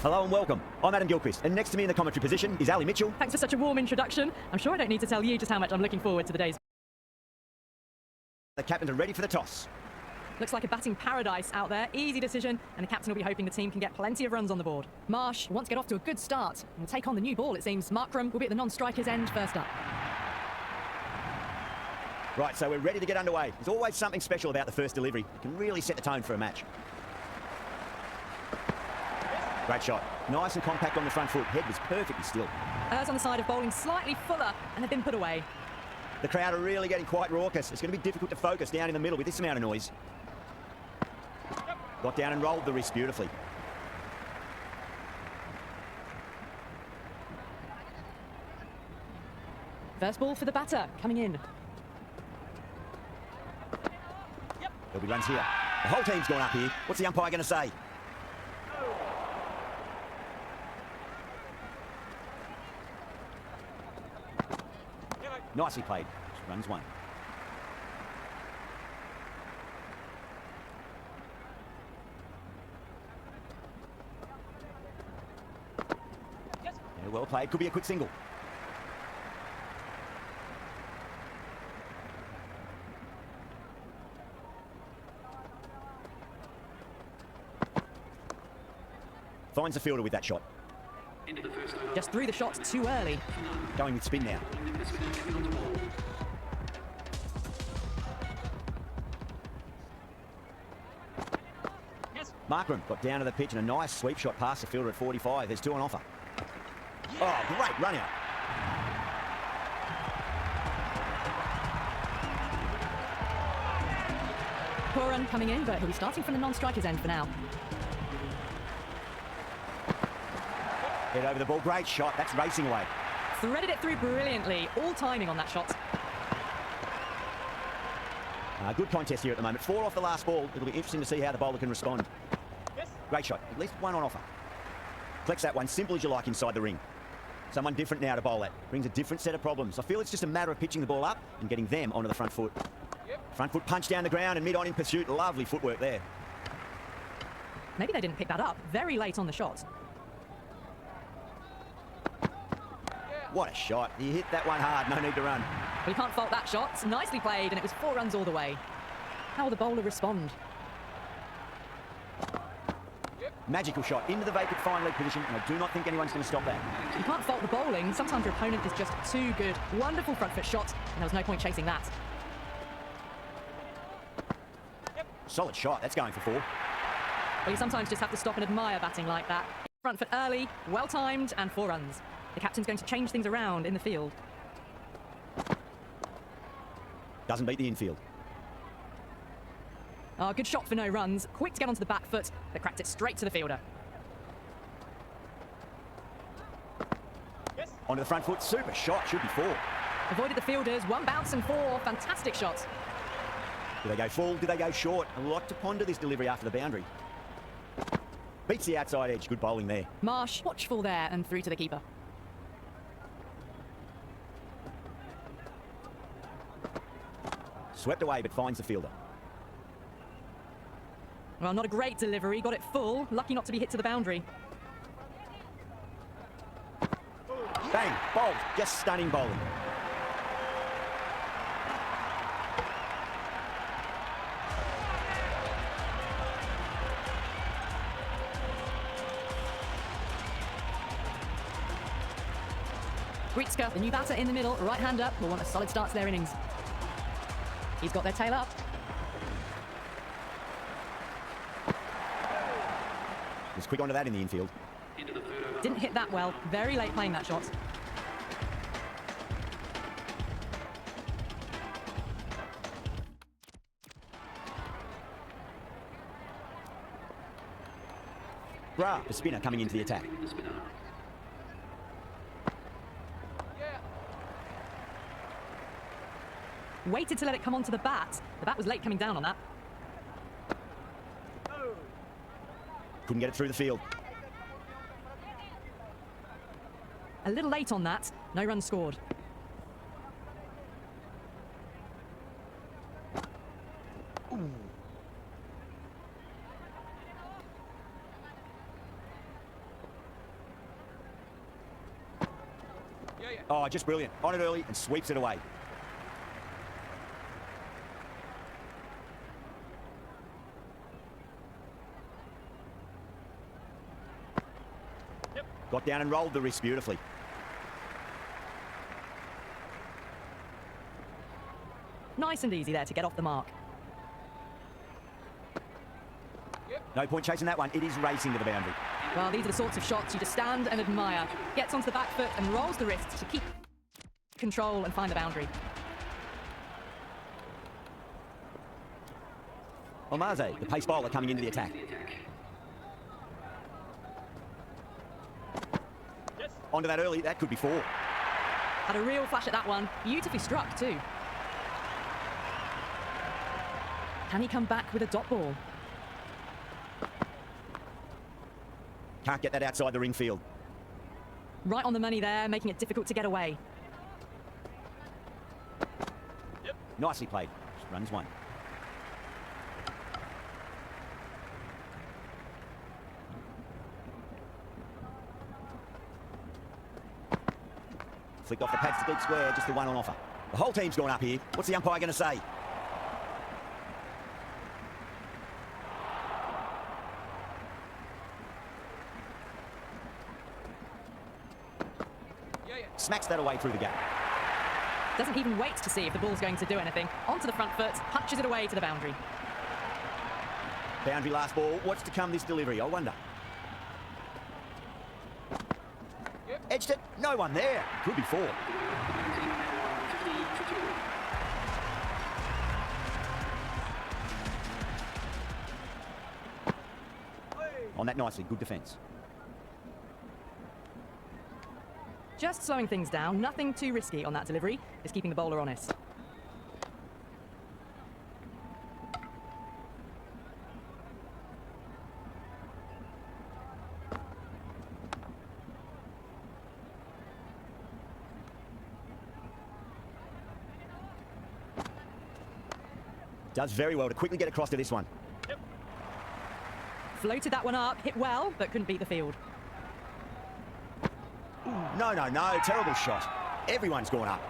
Hello and welcome. I'm Adam Gilchrist, and next to me in the commentary position is Ali Mitchell. Thanks for such a warm introduction. I'm sure I don't need to tell you just how much I'm looking forward to the day's. The captains are ready for the toss. Looks like a batting paradise out there. Easy decision, and the captain will be hoping the team can get plenty of runs on the board. Marsh wants to get off to a good start and will take on the new ball, it seems. Markram will be at the non-striker's end first up. Right, so we're ready to get underway. There's always something special about the first delivery. It can really set the tone for a match. Great shot. Nice and compact on the front foot. Head was perfectly still. Errs on the side of bowling slightly fuller and have been put away. The crowd are really getting quite raucous. It's going to be difficult to focus down in the middle with this amount of noise. Got down and rolled the wrist beautifully. First ball for the batter, coming in. There'll be runs here. The whole team's gone up here. What's the umpire going to say? Nicely played. Runs one. Yeah, well played. Could be a quick single. Finds the fielder with that shot. Just threw the shot too early. Going with spin now. Markram got down to the pitch and a nice sweep shot past the fielder at 45. There's two on offer. Oh, great run out. Poor run coming in, but he'll be starting from the non-striker's end for now. Head over the ball. Great shot. That's racing away. Threaded it through brilliantly. All timing on that shot. Good contest here at the moment. 4 off the last ball. It'll be interesting to see how the bowler can respond. Great shot. At least one on offer. Flex that one. Simple as you like inside the ring. Someone different now to bowl at. Brings a different set of problems. I feel it's just a matter of pitching the ball up and getting them onto the front foot. Front foot punch down the ground and mid-on in pursuit. Lovely footwork there. Maybe they didn't pick that up. Very late on the shot. What a shot. He hit that one hard. No need to run. Well, you can't fault that shot. Nicely played, and it was 4 runs all the way. How will the bowler respond? Magical shot into the vacant fine leg position, and I do not think anyone's going to stop that. You can't fault the bowling. Sometimes your opponent is just too good. Wonderful front foot shot, and there was no point chasing that. Solid shot. That's going for 4. Well, you sometimes just have to stop and admire batting like that. Front foot early, well timed, and 4 runs. The captain's going to change things around in the field. Doesn't beat the infield. Oh, good shot for no runs. Quick to get onto the back foot, but cracked it straight to the fielder. Onto the front foot. Super shot. Should be 4. Avoided the fielders. 1 bounce and 4. Fantastic shot. Do they go full? Do they go short? A lot to ponder this delivery after the boundary. Beats the outside edge. Good bowling there. Marsh, watchful there and through to the keeper. Swept away, but finds the fielder. Well, not a great delivery. Got it full. Lucky not to be hit to the boundary. Bang! Bowled. Just stunning bowling. Gritzka, the new batter in the middle, right-hander, will want a solid start to their innings. He's got their tail up. Was quick onto that in the infield. Didn't hit that well. Very late playing that shot. Bra, the spinner coming into the attack. Waited to let it come onto the bat. The bat was late coming down on that. Couldn't get it through the field. A little late on that. No runs scored. Ooh. Oh, just brilliant. On it early and sweeps it away. Got down and rolled the wrist beautifully. Nice and easy there to get off the mark. No point chasing that one. It is racing to the boundary. Well, these are the sorts of shots you just stand and admire. Gets onto the back foot and rolls the wrist to keep control and find the boundary. Omaze, the pace bowler, coming into the attack. Onto that early, that could be 4. Had a real flash at that one. Beautifully struck too. Can he come back with a dot ball? Can't get that outside the ring field. Right on the money there, making it difficult to get away. Nicely played. Just runs 1. Flicked off the pads to deep square, just the 1 on offer. The whole team's gone up here. What's the umpire going to say? Smacks that away through the gap. Doesn't even wait to see if the ball's going to do anything. Onto the front foot, punches it away to the boundary. Boundary last ball. What's to come this delivery, I wonder? Edged it. No one there. Could be 4. On that nicely. Good defence. Just slowing things down, nothing too risky on that delivery, is keeping the bowler honest. Does very well to quickly get across to this one. Floated that one up, hit well, but couldn't beat the field. No, no, no. Terrible shot. Everyone's gone up.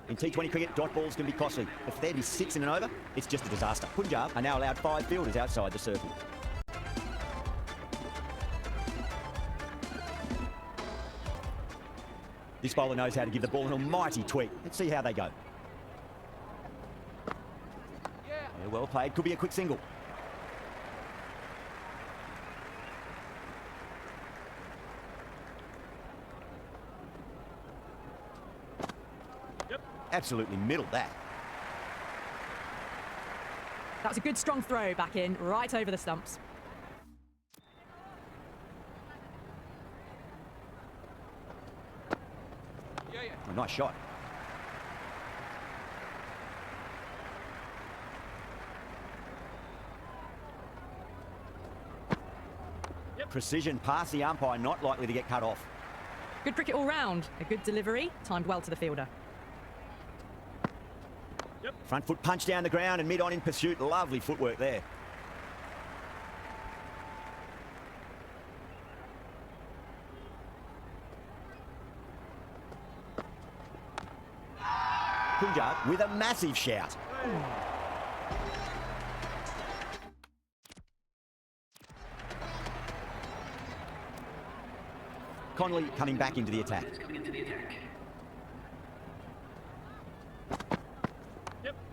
In T20 cricket, dot balls can be costly. If there'd be 6 in and over, it's just a disaster. Punjab are now allowed 5 fielders outside the circle. This bowler knows how to give the ball an almighty tweak. Let's see how they go. Yeah, well played. Could be a quick single. Absolutely middled that. That was a good strong throw back in, right over the stumps. Oh, nice shot. Precision past the umpire, not likely to get cut off. Good cricket all round. A good delivery, timed well to the fielder. Front foot punch down the ground and mid-on in pursuit. Lovely footwork there. Punjab with a massive shout. Connolly coming back into the attack.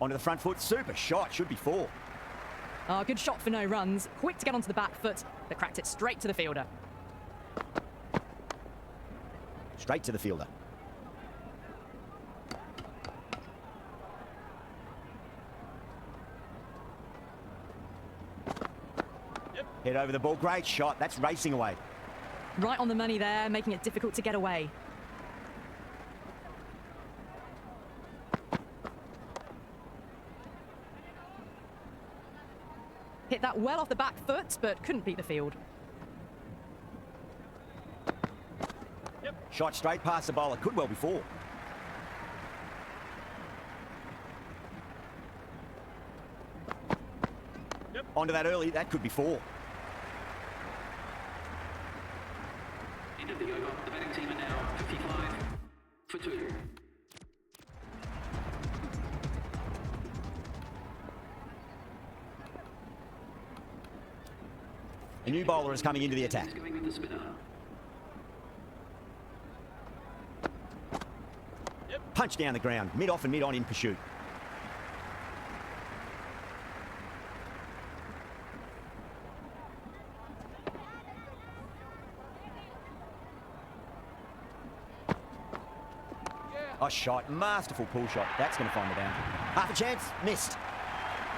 Onto the front foot, super shot, should be 4. Oh, good shot for no runs. Quick to get onto the back foot, but cracked it straight to the fielder. Straight to the fielder. Head over the ball, great shot, that's racing away. Right on the money there, making it difficult to get away. Hit that well off the back foot, but couldn't beat the field. Shot straight past the bowler, could well be 4. Onto that early, that could be 4. End of the over. The batting team are now 55 for 2. A new bowler is coming into the attack. Going with the spinner. Punch down the ground, mid-off and mid-on in pursuit. A shot, masterful pull shot. That's going to find the boundary. Half a chance, missed.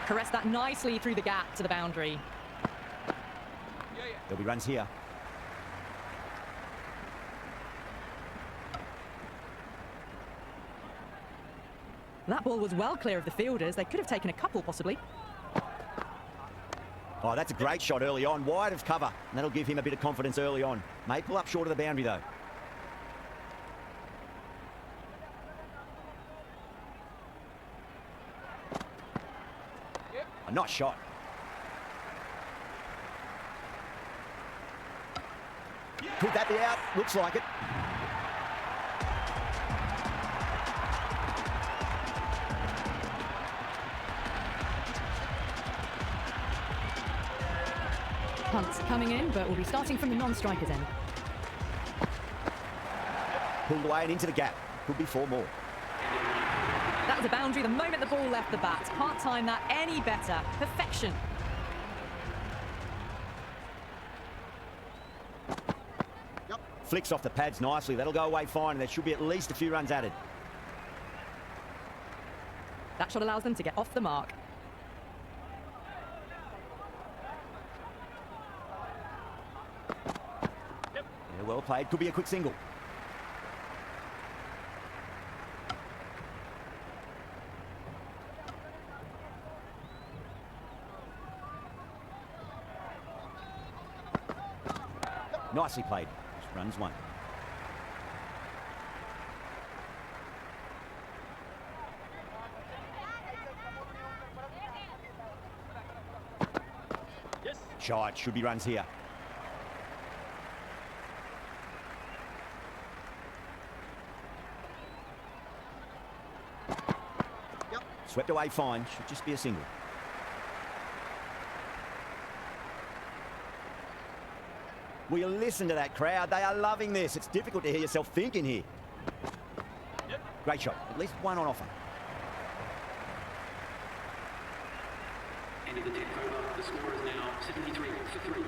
Caressed that nicely through the gap to the boundary. There'll be runs here. That ball was well clear of the fielders. They could have taken a couple, possibly. Oh, that's a great shot early on, wide of cover. And that'll give him a bit of confidence early on. May pull up short of the boundary, though. A nice shot. Could that be out? Looks like it. Punts coming in, but we'll be starting from the non-strikers end. Pulled away and into the gap. Could be 4 more. That was a boundary the moment the ball left the bat. Can't time that any better. Perfection. Flicks off the pads nicely. That'll go away fine, and there should be at least a few runs added. That shot allows them to get off the mark. Yeah, well played. Could be a quick single. Nicely played. Runs 1. Shot, should be runs here. Swept away fine, should just be a single. Will you listen to that crowd? They are loving this. It's difficult to hear yourself thinking here. Great shot. At least 1 on offer. End of the 10th over. The score is now 73 for 3.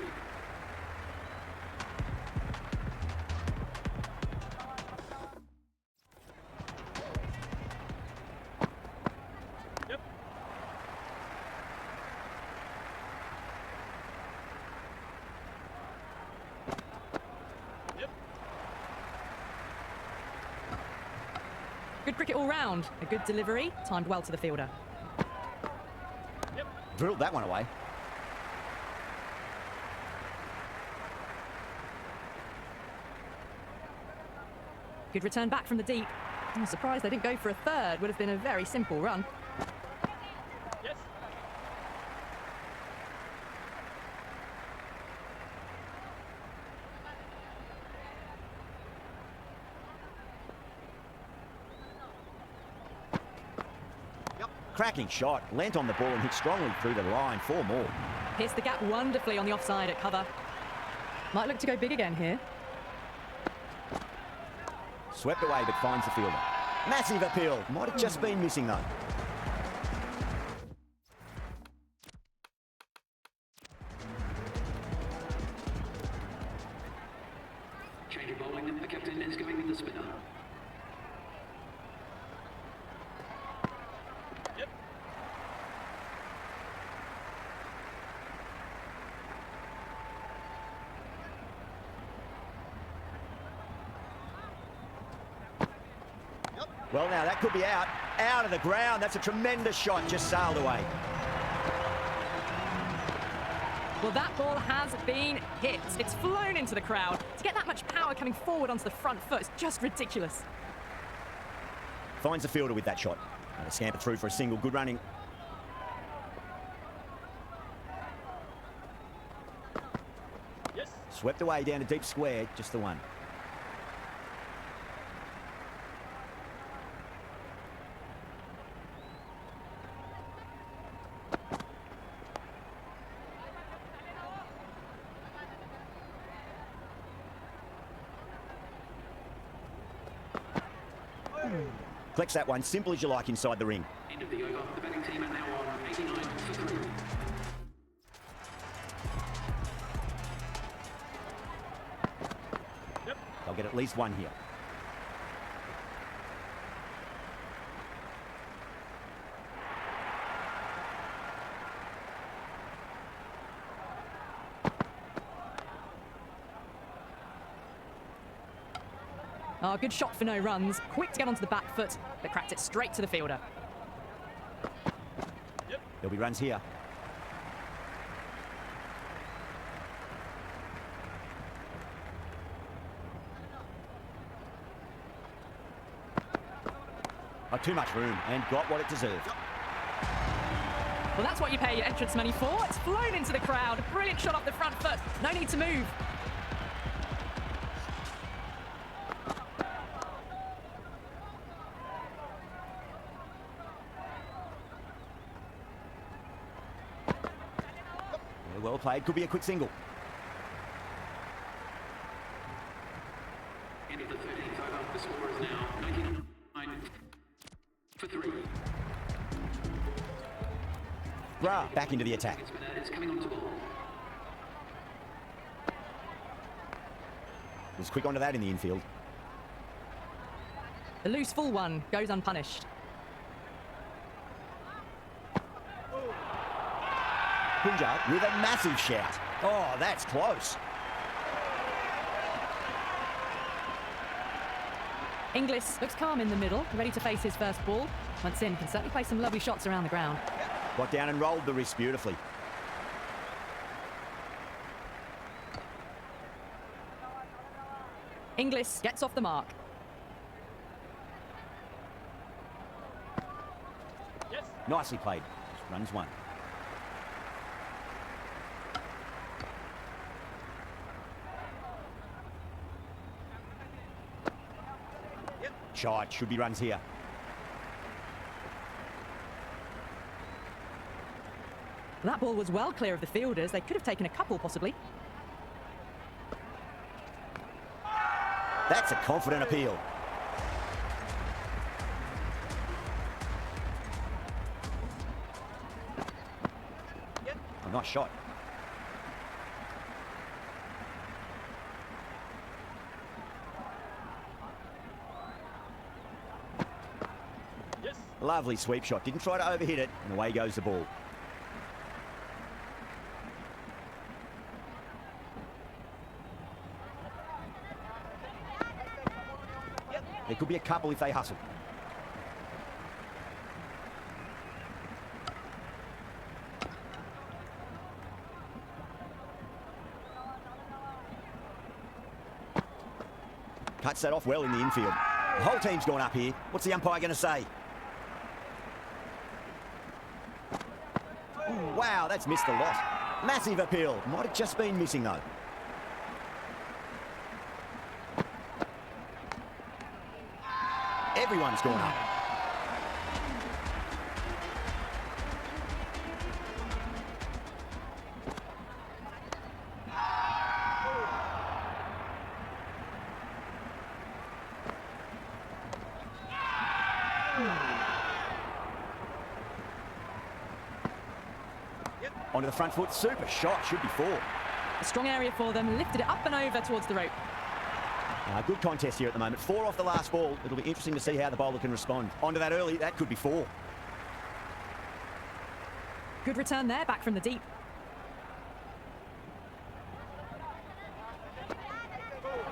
Good cricket all round. A good delivery, timed well to the fielder. Drilled that one away. Good return back from the deep. I'm surprised they didn't go for a third. Would have been a very simple run. Cracking shot. Leant on the ball and hit strongly through the line. 4 more. Pierced the gap wonderfully on the offside at cover. Might look to go big again here. Swept away but finds the fielder. Massive appeal. Might have just been missing though. Change of bowling. The captain is going with the spinner. Well, now that could be out. Out of the ground. That's a tremendous shot. Just sailed away. Well, that ball has been hit. It's flown into the crowd. To get that much power coming forward onto the front foot is just ridiculous. Finds the fielder with that shot. And a scamper through for a single. Good running. Swept away down a deep square, just the one. Flex that one, simple as you like inside the ring. End of the over. The batting team are now on 89 for 3. They'll get at least one here. Oh, good shot for no runs. Quick to get onto the back foot, but cracked it straight to the fielder. There'll be runs here. Oh, too much room and got what it deserved. Well, that's what you pay your entrance money for. It's flown into the crowd. Brilliant shot off the front foot. No need to move. Yeah, well played. Could be a quick single. End of the 13th over. The score is now 99 for 3. Bra back into the attack. It's coming onto ball. Was quick onto that in the infield. The loose full one goes unpunished. Punjab with a massive shout. Oh, that's close. Inglis looks calm in the middle, ready to face his first ball. Once in, can certainly play some lovely shots around the ground. Got down and rolled the wrist beautifully. Inglis gets off the mark. Nicely played. Just runs one. Shot. Should be runs here. That ball was well clear of the fielders. They could have taken a couple, possibly. That's a confident appeal. Oh, nice shot. Lovely sweep shot. Didn't try to overhit it, and away goes the ball. There could be a couple if they hustle. Cuts that off well in the infield. The whole team's gone up here. What's the umpire going to say? Ooh, wow, that's missed a lot. Massive appeal. Might have just been missing though. Everyone's gone up. Onto the front foot, super shot, should be 4. A strong area for them, lifted it up and over towards the rope. Good contest here at the moment. 4 off the last ball. It'll be interesting to see how the bowler can respond. Onto that early, that could be 4. Good return there, back from the deep.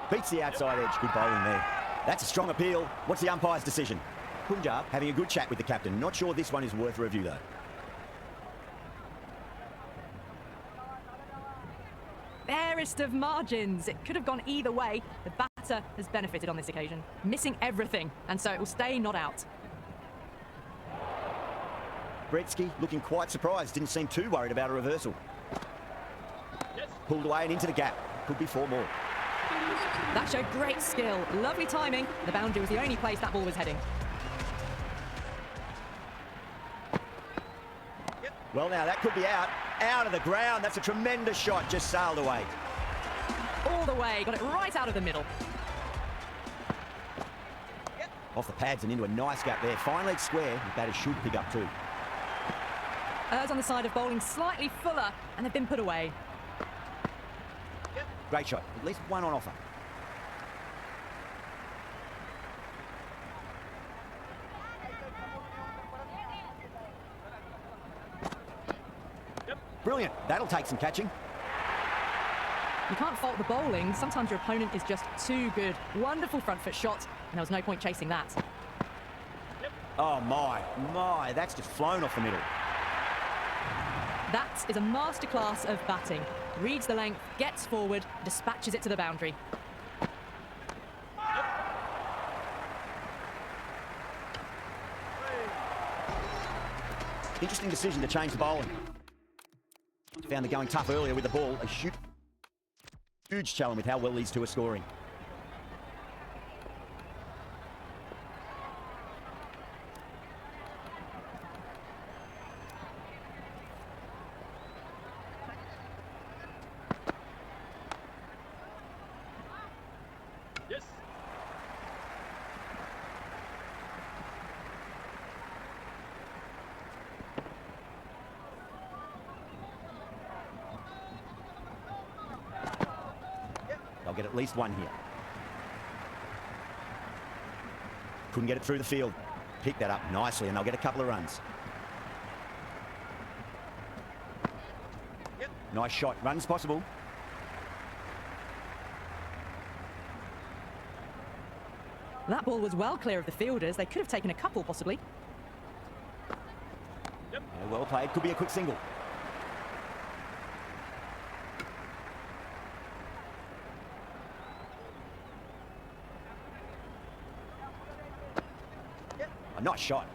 Beats the outside edge, good bowling there. That's a strong appeal. What's the umpire's decision? Punjab having a good chat with the captain. Not sure this one is worth review though. Fairest of margins. It could have gone either way. The batter has benefited on this occasion. Missing everything, and so it will stay not out. Gretzky looking quite surprised. Didn't seem too worried about a reversal. Pulled away and into the gap. Could be 4 more. That showed great skill. Lovely timing. The boundary was the only place that ball was heading. Well, now that could be out. Out of the ground. That's a tremendous shot. Just sailed away. All the way. Got it right out of the middle. Off the pads and into a nice gap there. Fine leg square. The batter should pick up too. Errs on the side of bowling slightly fuller, and they've been put away. Great shot. At least one on offer. Brilliant. That'll take some catching. You can't fault the bowling. Sometimes your opponent is just too good. Wonderful front foot shot, and there was no point chasing that. Oh, my. That's just flown off the middle. That is a masterclass of batting. Reads the length, gets forward, dispatches it to the boundary. Interesting decision to change the bowling. Found the going tough earlier with the ball. A huge challenge with how well these two are scoring. They'll get at least one here. Couldn't get it through the field. Picked that up nicely and they'll get a couple of runs. Nice shot. Runs possible. That ball was well clear of the fielders. They could have taken a couple, possibly. Yeah, well played. Could be a quick single. A nice shot.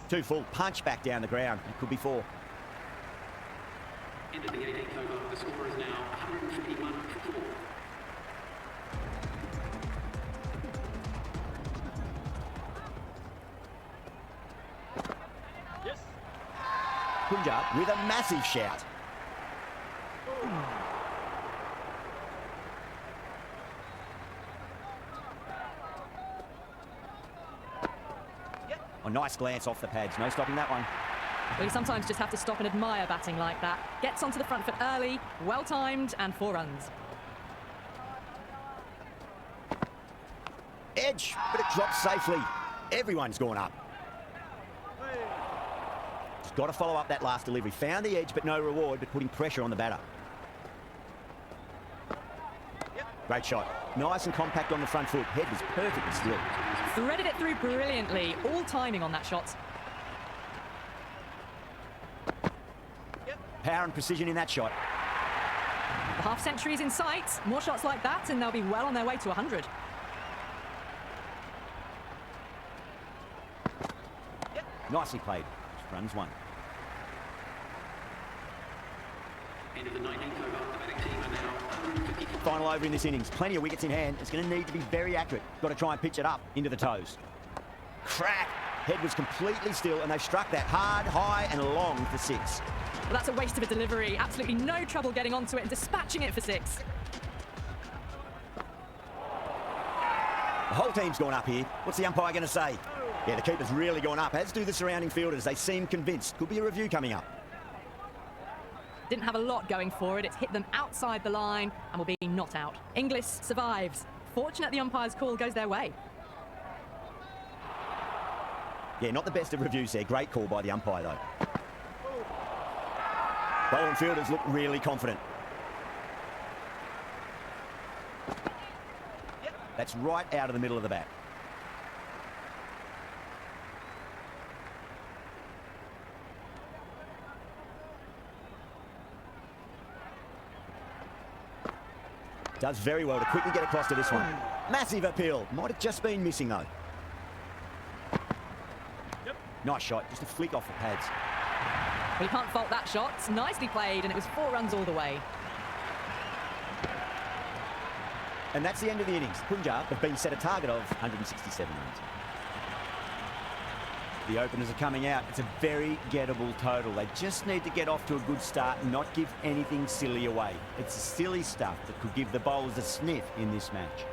Too full. Punch back down the ground. It could be 4. Into the 18th over. The score is now 151 for 4. Punjab with a massive shout. A nice glance off the pads. No stopping that one. Well, you sometimes just have to stop and admire batting like that. Gets onto the front foot early, well timed, and 4 runs. Edge, but it drops safely. Everyone's gone up. Just got to follow up that last delivery. Found the edge, but no reward, but putting pressure on the batter. Great shot. Nice and compact on the front foot. Head was perfectly still. Threaded it through brilliantly. All timing on that shot. Power and precision in that shot. The half century is in sight. More shots like that, and they'll be well on their way to 100. Nicely played. Runs 1. End of the 19th over. The batting team are now 150. Final over in this innings. Plenty of wickets in hand. It's going to need to be very accurate. Got to try and pitch it up into the toes. Crack! Head was completely still, and they struck that hard, high, and long for 6. Well, that's a waste of a delivery. Absolutely no trouble getting onto it and dispatching it for 6. The whole team's gone up here. What's the umpire going to say? Yeah, the keeper's really gone up, as do the surrounding fielders. They seem convinced. Could be a review coming up. Didn't have a lot going for it. It's hit them outside the line and will be not out. Inglis survives. Fortunate the umpire's call goes their way. Yeah, not the best of reviews there. Great call by the umpire, though. Bowling fielders look really confident. That's right out of the middle of the bat. Does very well to quickly get across to this one. Massive appeal. Might have just been missing, though. Nice shot, just a flick off the pads. Well, you can't fault that shot. Nicely played, and it was 4 runs all the way. And that's the end of the innings. Punjab have been set a target of 167 runs. The openers are coming out. It's a very gettable total. They just need to get off to a good start and not give anything silly away. It's the silly stuff that could give the bowlers a sniff in this match.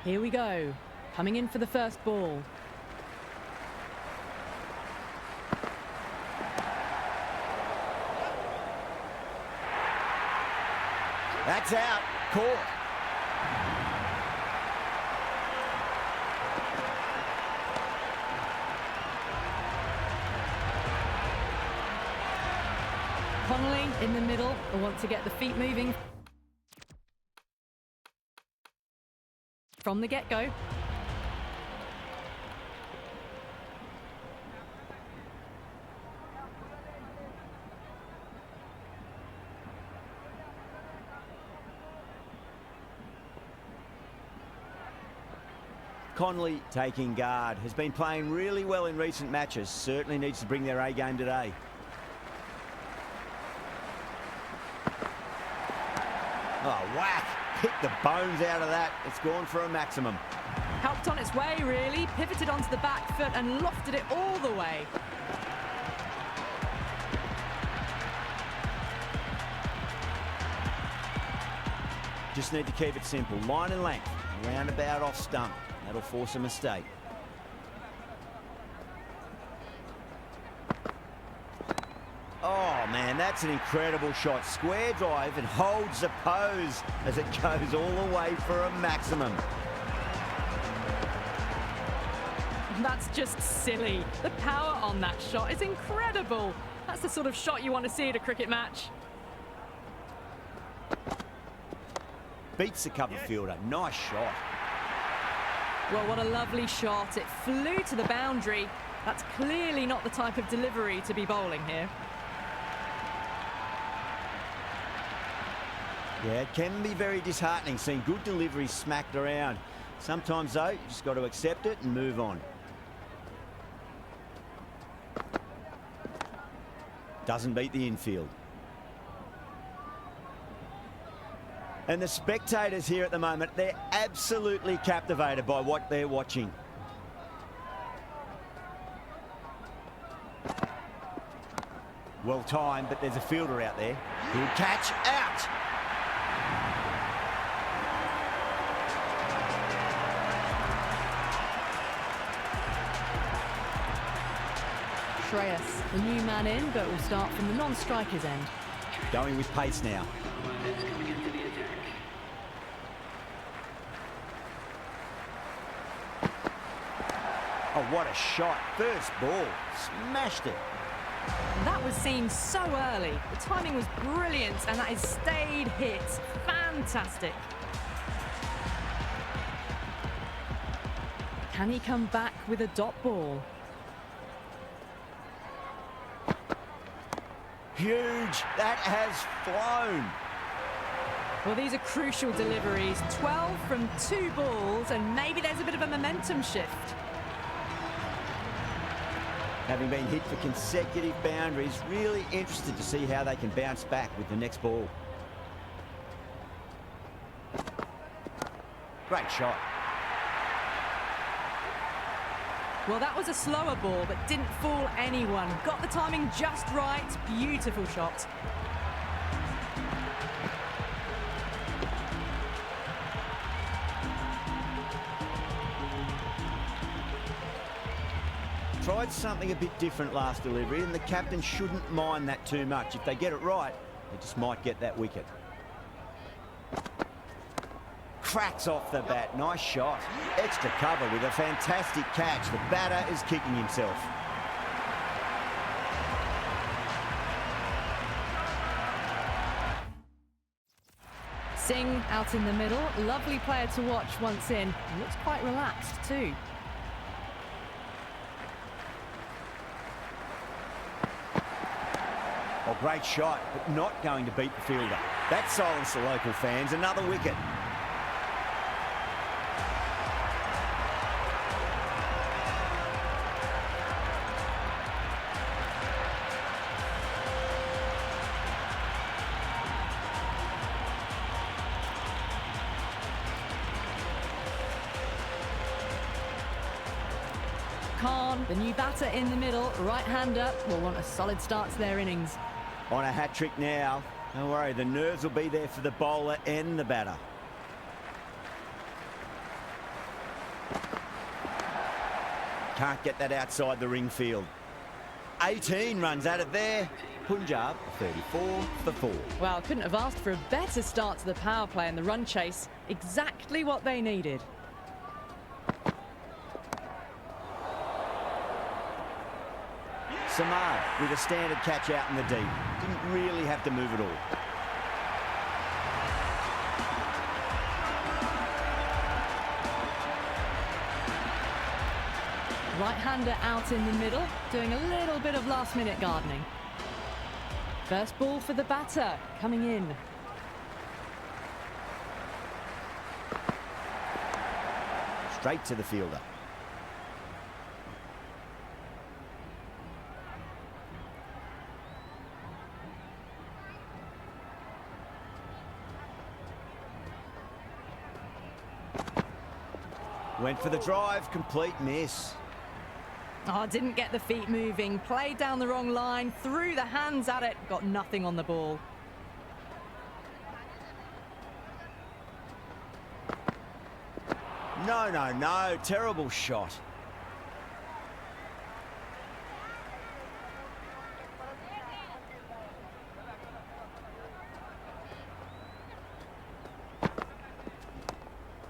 Here we go. Coming in for the first ball. That's out. Caught. Connolly in the middle. I want to get the feet moving from the get-go. Connolly taking guard. Has been playing really well in recent matches. Certainly needs to bring their A game today. Oh, whack. Hit the bones out of that. It's gone for a maximum. Helped on its way, really. Pivoted onto the back foot and lofted it all the way. Just need to keep it simple. Line and length. Roundabout off stump. That'll force a mistake. Oh, man, that's an incredible shot. Square drive and holds the pose as it goes all the way for a maximum. That's just silly. The power on that shot is incredible. That's the sort of shot you want to see at a cricket match. Beats the cover fielder. Nice shot. Well, what a lovely shot. It flew to the boundary. That's clearly not the type of delivery to be bowling here. Yeah, it can be very disheartening seeing good delivery smacked around. Sometimes, though, you just got to accept it and move on. Doesn't beat the infield. And the spectators here at the moment, they're absolutely captivated by what they're watching. Well timed, but there's a fielder out there. He'll catch out. Shreyas, the new man in, but will start from the non-striker's end. Going with pace now. Coming into the attack. Oh, what a shot. First ball. Smashed it. That was seen so early. The timing was brilliant, and that is stayed hit. Fantastic. Can he come back with a dot ball? Huge. That has flown. Well, these are crucial deliveries. 12 from 2 balls, and maybe there's a bit of a momentum shift. Having been hit for consecutive boundaries, really interested to see how they can bounce back with the next ball. Great shot. Well, that was a slower ball, but didn't fool anyone. Got the timing just right. Beautiful shot. Tried something a bit different last delivery, and the captain shouldn't mind that too much. If they get it right, they just might get that wicket. Cracks off the bat. Nice shot. Extra cover with a fantastic catch. The batter is kicking himself. Singh out in the middle. Lovely player to watch once in. Looks quite relaxed too. Oh, great shot, but not going to beat the fielder. That silenced the local fans. Another wicket. Khan, the new batter in the middle, right-hander, will want a solid start to their innings. On a hat-trick now. Don't worry, the nerves will be there for the bowler and the batter. Can't get that outside the ring field. 18 runs out of there. Punjab, 34 for 4. Well, couldn't have asked for a better start to the power play and the run chase. Exactly what they needed. Samar with a standard catch out in the deep. Didn't really have to move at all. Right-hander out in the middle, doing a little bit of last-minute gardening. First ball for the batter, coming in. Straight to the fielder. Went for the drive, complete miss. Oh, didn't get the feet moving, played down the wrong line, threw the hands at it, got nothing on the ball. No, terrible shot.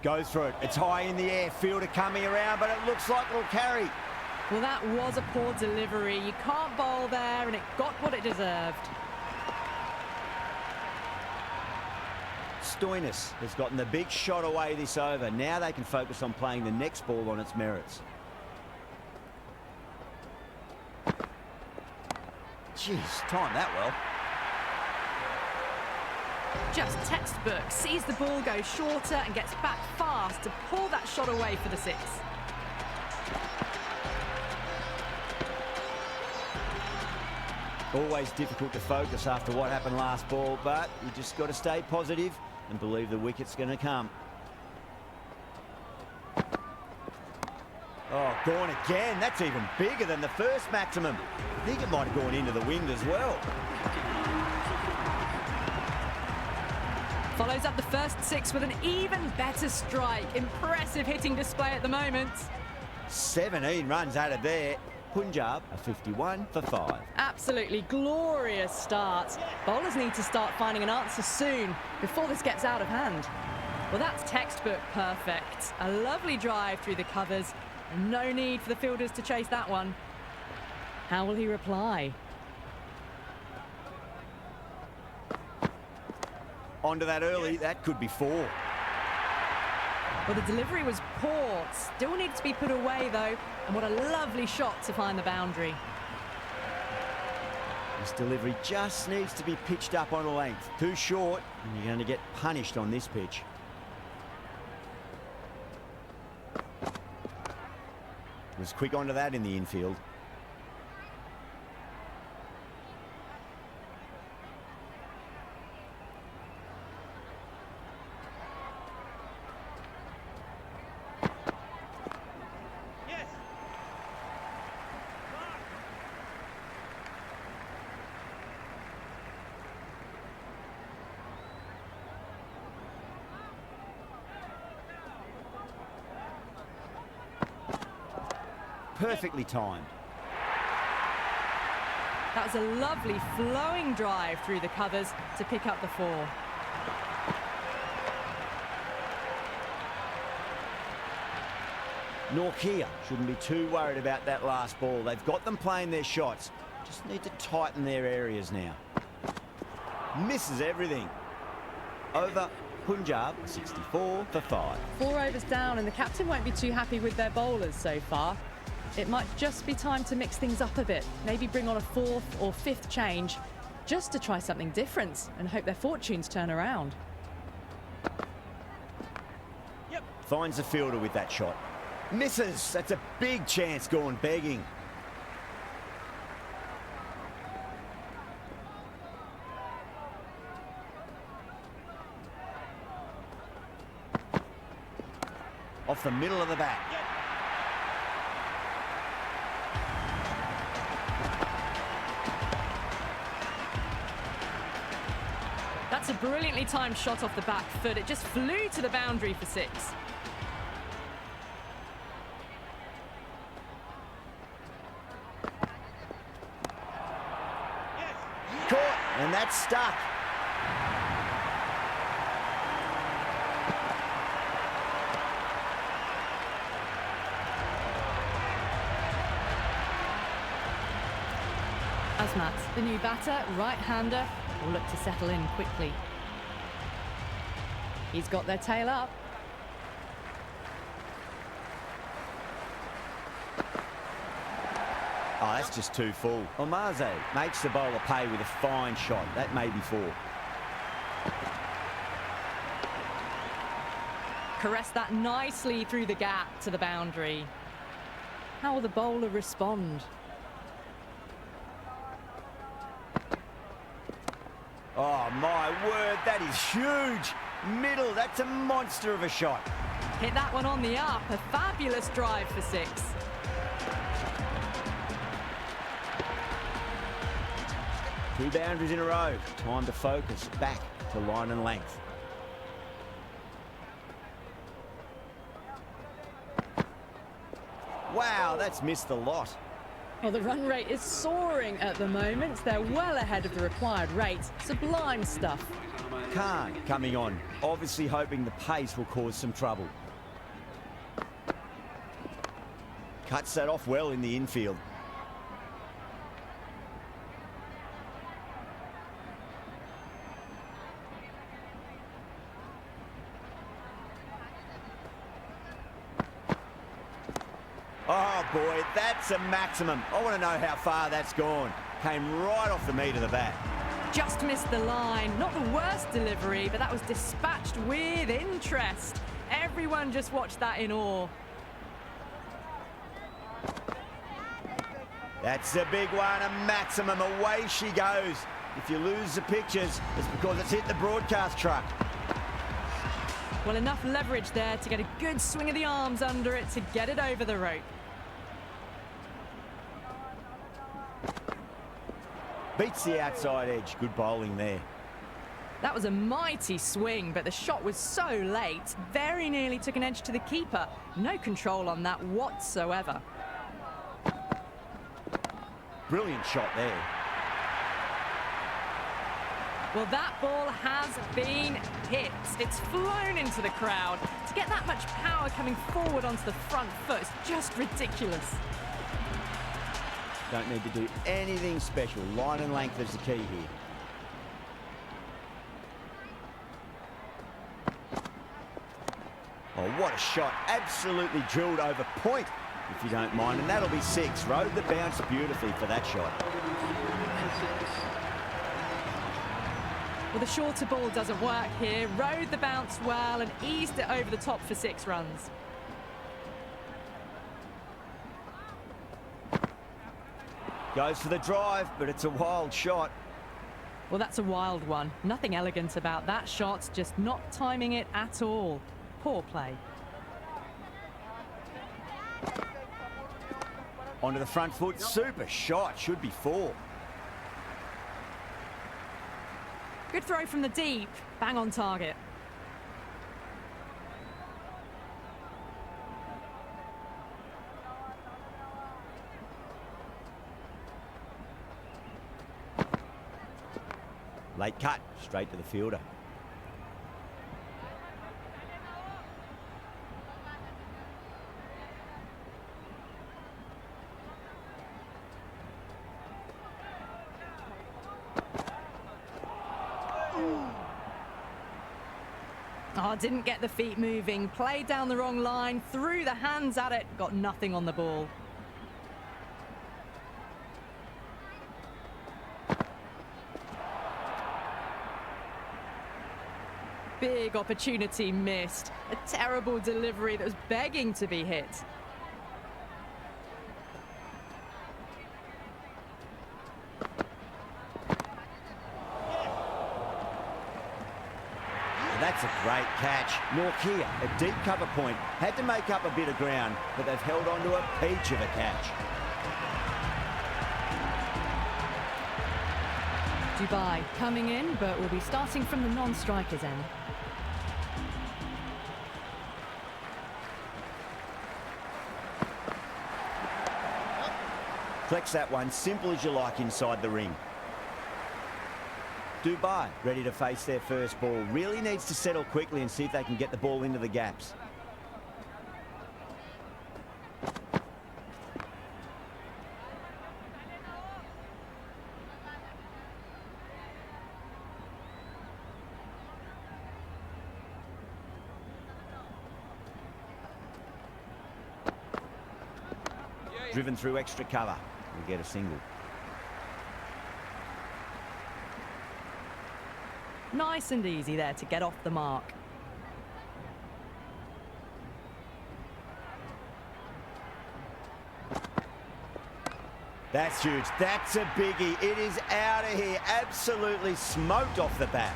Goes for it. It's high in the air. Fielder coming around, but it looks like it'll carry. Well, that was a poor delivery. You can't bowl there, and it got what it deserved. Stoinis has gotten the big shot away this over. Now they can focus on playing the next ball on its merits. Jeez, timed that well. Just textbook. Sees the ball go shorter and gets back fast to pull that shot away for the 6. Always difficult to focus after what happened last ball, but you just got to stay positive and believe the wicket's going to come. Oh, gone again. That's even bigger than the first maximum. I think it might have gone into the wind as well. Follows up the first 6 with an even better strike. Impressive hitting display at the moment. 17 runs out of there. Punjab are 51 for 5. Absolutely glorious start. Bowlers need to start finding an answer soon before this gets out of hand. Well, that's textbook perfect. A lovely drive through the covers. And no need for the fielders to chase that one. How will he reply? Onto that early, that could be 4. Well, the delivery was poor. Still needs to be put away, though. And what a lovely shot to find the boundary. This delivery just needs to be pitched up on a length. Too short, and you're going to get punished on this pitch. Was quick onto that in the infield. Perfectly timed. That was a lovely flowing drive through the covers to pick up the 4. Norkia shouldn't be too worried about that last ball. They've got them playing their shots. Just need to tighten their areas now. Misses everything. Over Punjab, 64 for 5. 4 overs down, and the captain won't be too happy with their bowlers so far. It might just be time to mix things up a bit. Maybe bring on a 4th or 5th change just to try something different and hope their fortunes turn around. Finds the fielder with that shot. Misses. That's a big chance gone begging. Off the middle of the bat. That's a brilliantly timed shot off the back foot. It just flew to the boundary for 6. Caught, and that's stuck. Asmat, the new batter, right-hander, will look to settle in quickly. He's got their tail up. Oh, that's just too full. Omaze makes the bowler pay with a fine shot. That may be 4. Caress that nicely through the gap to the boundary. How will the bowler respond? Oh, my word, that is huge. Middle, that's a monster of a shot. Hit that one on the up. A fabulous drive for 6. Two boundaries in a row. Time to focus. Back to line and length. Wow, that's missed a lot. Well, the run rate is soaring at the moment. They're well ahead of the required rate. Sublime stuff. Khan coming on, obviously hoping the pace will cause some trouble. Cuts that off well in the infield. Oh boy, that's a maximum. I want to know how far that's gone. Came right off the meat of the bat. Just missed the line. Not the worst delivery, but that was dispatched with interest. Everyone just watched that in awe. That's a big one, a maximum. Away she goes. If you lose the pictures, it's because it's hit the broadcast truck. Well, enough leverage there to get a good swing of the arms under it to get it over the rope. Beats the outside edge. Good bowling there. That was a mighty swing, but the shot was so late. Very nearly took an edge to the keeper. No control on that whatsoever. Brilliant shot there. Well, that ball has been hit. It's flown into the crowd. To get that much power coming forward onto the front foot is just ridiculous. Don't need to do anything special. Line and length is the key here. Oh, what a shot. Absolutely drilled over point, if you don't mind. And that'll be 6. Rode the bounce beautifully for that shot. Well, the shorter ball doesn't work here. Rode the bounce well and eased it over the top for 6 runs. Goes for the drive, but it's a wild shot. Well, that's a wild one. Nothing elegant about that shot, just not timing it at all. Poor play. Onto the front foot. Super shot. Should be 4. Good throw from the deep. Bang on target. Late cut. Straight to the fielder. Oh, didn't get the feet moving. Played down the wrong line. Threw the hands at it. Got nothing on the ball. Big opportunity missed. A terrible delivery that was begging to be hit. That's a great catch. Norkia, a deep cover point, had to make up a bit of ground, but they've held on to a peach of a catch. Dubai coming in, but we'll be starting from the non-strikers end. Flex that one, simple as you like inside the ring. Dubai, ready to face their first ball. Really needs to settle quickly and see if they can get the ball into the gaps. Driven through extra cover. We get a single. Nice and easy there to get off the mark. That's huge. That's a biggie. It is out of here. Absolutely smoked off the bat.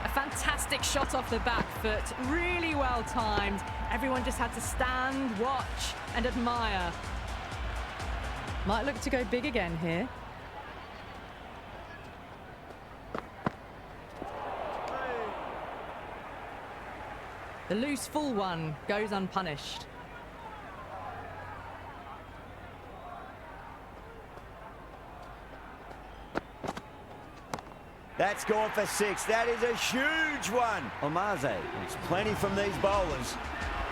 A fantastic shot off the back foot. Really well timed. Everyone just had to stand, watch and admire. Might look to go big again here. The loose full one goes unpunished. That's gone for 6. That is a huge one. Omaze wants plenty from these bowlers.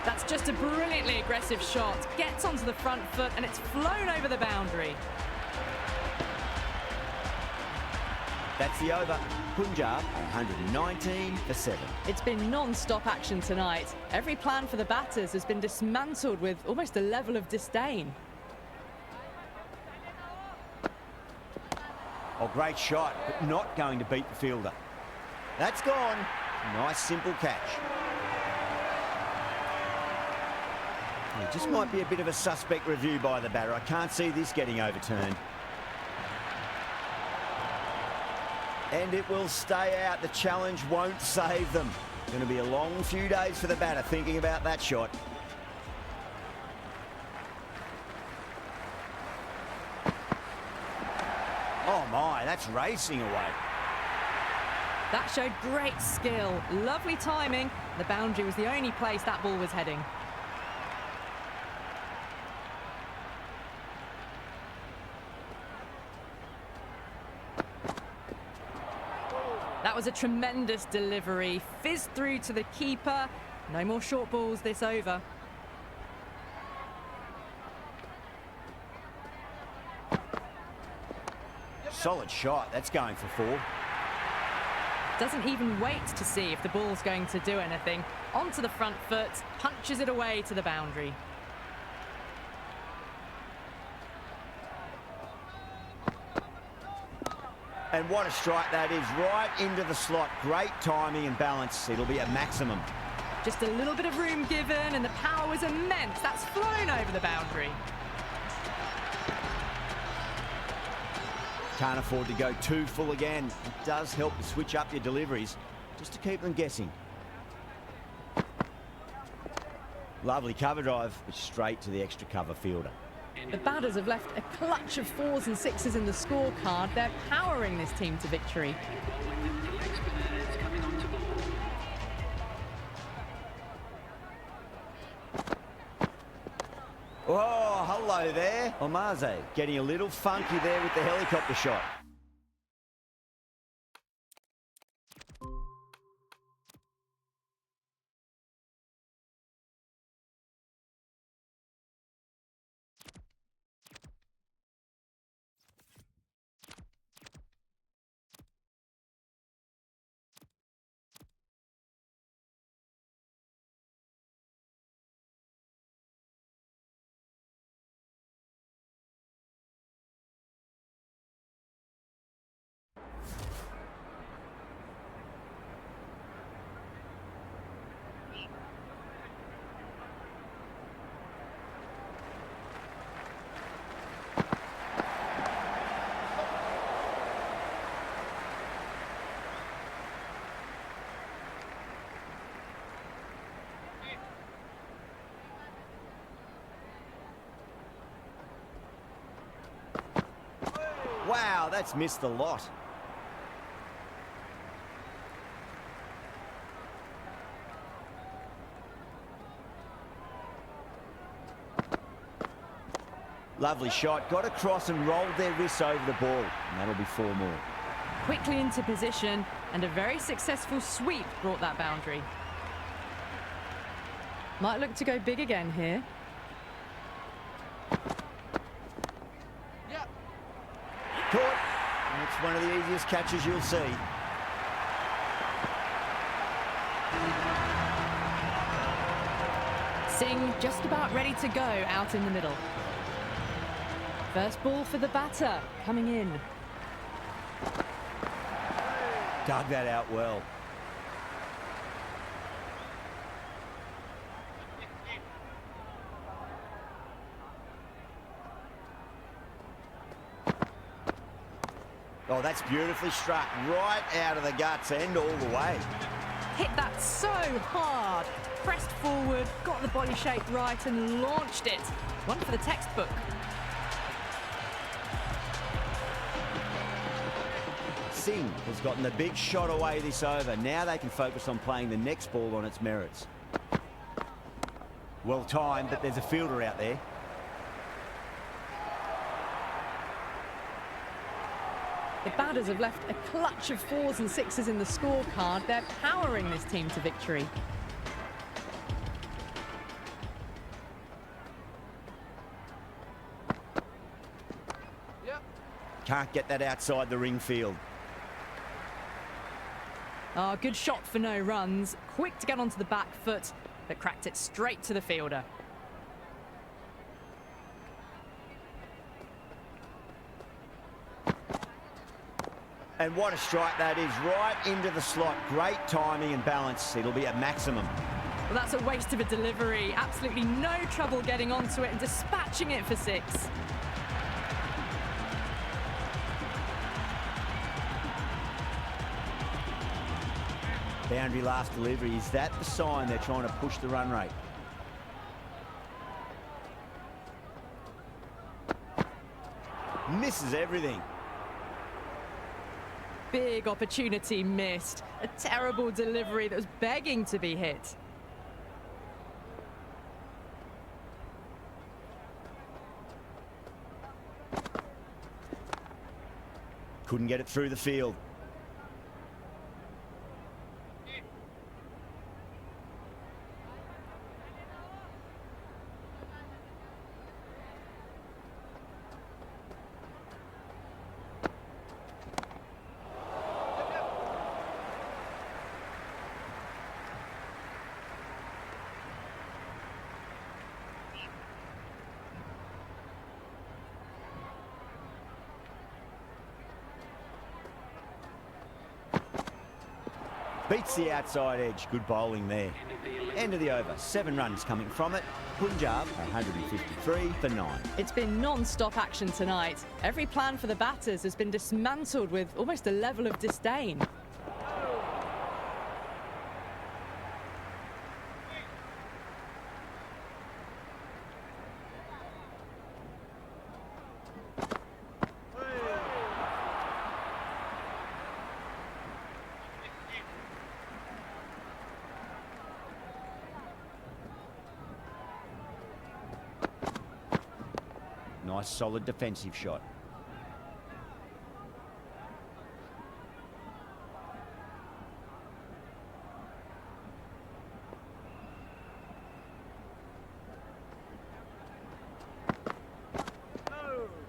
That's just a brilliantly aggressive shot. Gets onto the front foot and it's flown over the boundary. That's the over. Punjab 119 for 7. It's been non-stop action tonight. Every plan for the batters has been dismantled with almost a level of disdain. Oh, great shot, but not going to beat the fielder. That's gone. Nice, simple catch. It just might be a bit of a suspect review by the batter. I can't see this getting overturned. And it will stay out. The challenge won't save them. Going to be a long few days for the batter thinking about that shot. Oh my, that's racing away. That showed great skill, lovely timing. The boundary was the only place that ball was heading. That was a tremendous delivery. Fizzed through to the keeper. No more short balls this over. Solid shot. That's going for 4. Doesn't even wait to see if the ball's going to do anything. Onto the front foot, punches it away to the boundary. And what a strike that is, right into the slot. Great timing and balance. It'll be a maximum. Just a little bit of room given and the power was immense. That's flown over the boundary. Can't afford to go too full again. It does help to switch up your deliveries, just to keep them guessing. Lovely cover drive, but straight to the extra cover fielder. The batters have left a clutch of 4s and 6s in the scorecard. They're powering this team to victory. Oh, hello there. Omaze getting a little funky there with the helicopter shot. Wow, that's missed the lot. Lovely shot. Got across and rolled their wrists over the ball. And that'll be 4 more. Quickly into position, and a very successful sweep brought that boundary. Might look to go big again here. Caught. And it's one of the easiest catches you'll see. Singh just about ready to go out in the middle. First ball for the batter, coming in. Dug that out well. Oh, that's beautifully struck right out of the guts end all the way. Hit that so hard. Pressed forward, got the body shape right and launched it. One for the textbook. Singh has gotten the big shot away this over. Now they can focus on playing the next ball on its merits. Well timed, but there's a fielder out there. The batters have left a clutch of 4s and 6s in the scorecard. They're powering this team to victory. Can't get that outside the ring field. Oh, good shot for no runs. Quick to get onto the back foot, but cracked it straight to the fielder. And what a strike that is, right into the slot. Great timing and balance. It'll be a maximum. Well, that's a waste of a delivery. Absolutely no trouble getting onto it and dispatching it for 6. Boundary last delivery. Is that the sign they're trying to push the run rate? Misses everything. Big opportunity missed. A terrible delivery that was begging to be hit. Couldn't get it through the field. Beats the outside edge. Good bowling there. End of the over. 7 runs coming from it. Punjab 153 for 9. It's been non-stop action tonight. Every plan for the batters has been dismantled with almost a level of disdain. Nice solid defensive shot.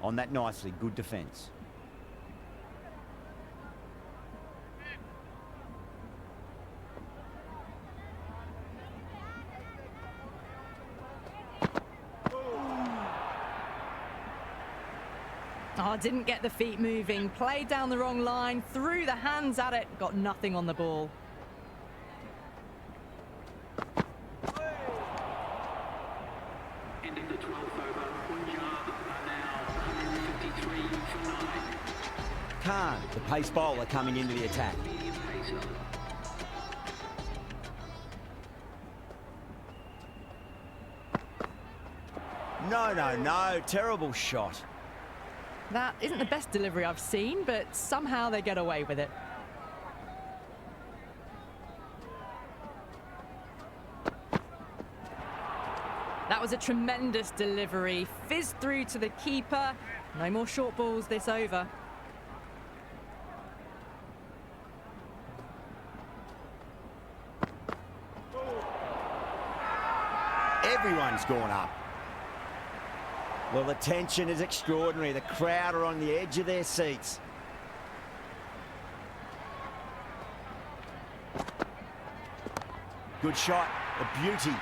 On that nicely, good defence. Oh, didn't get the feet moving. Played down the wrong line, threw the hands at it, got nothing on the ball. End of the 12th over. Punjab are now 153 for 9. Khan, the pace bowler, coming into the attack. Medium pacer. No. Terrible shot. That isn't the best delivery I've seen, but somehow they get away with it. That was a tremendous delivery. Fizzed through to the keeper. No more short balls this over. Everyone's gone up. Well, the tension is extraordinary. The crowd are on the edge of their seats. Good shot, a beauty.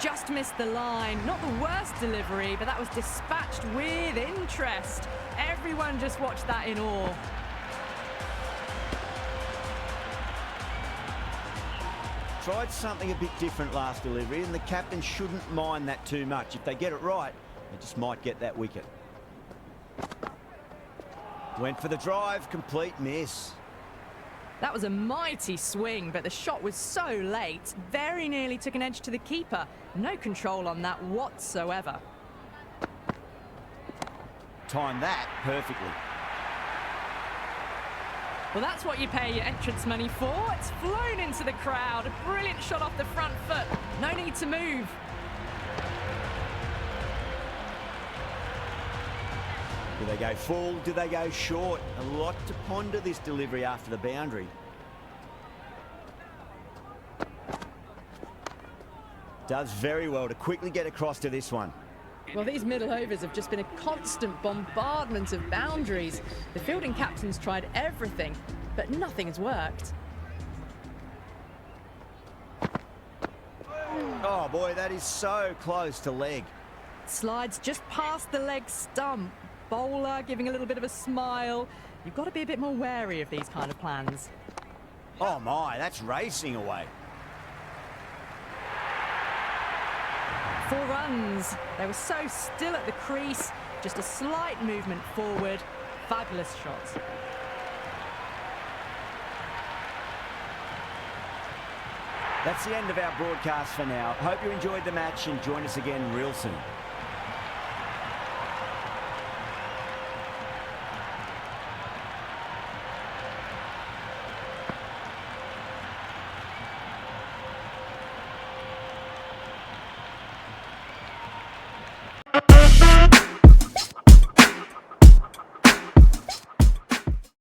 Just missed the line. Not the worst delivery, but that was dispatched with interest. Everyone just watched that in awe. Tried something a bit different last delivery, and the captain shouldn't mind that too much. If they get it right, they just might get that wicket. Went for the drive, complete miss. That was a mighty swing, but the shot was so late. Very nearly took an edge to the keeper. No control on that whatsoever. Timed that perfectly. Well, that's what you pay your entrance money for. It's flown into the crowd. A brilliant shot off the front foot. No need to move. Do they go full? Do they go short? A lot to ponder this delivery after the boundary. Does very well to quickly get across to this one. Well, these middle overs have just been a constant bombardment of boundaries. The fielding captains tried everything, but nothing has worked. Oh boy, that is so close to leg. Slides just past the leg stump. Bowler giving a little bit of a smile. You've got to be a bit more wary of these kind of plans. Oh my, that's racing away. 4 runs. They were so still at the crease. Just a slight movement forward. Fabulous shot. That's the end of our broadcast for now. Hope you enjoyed the match and join us again real soon.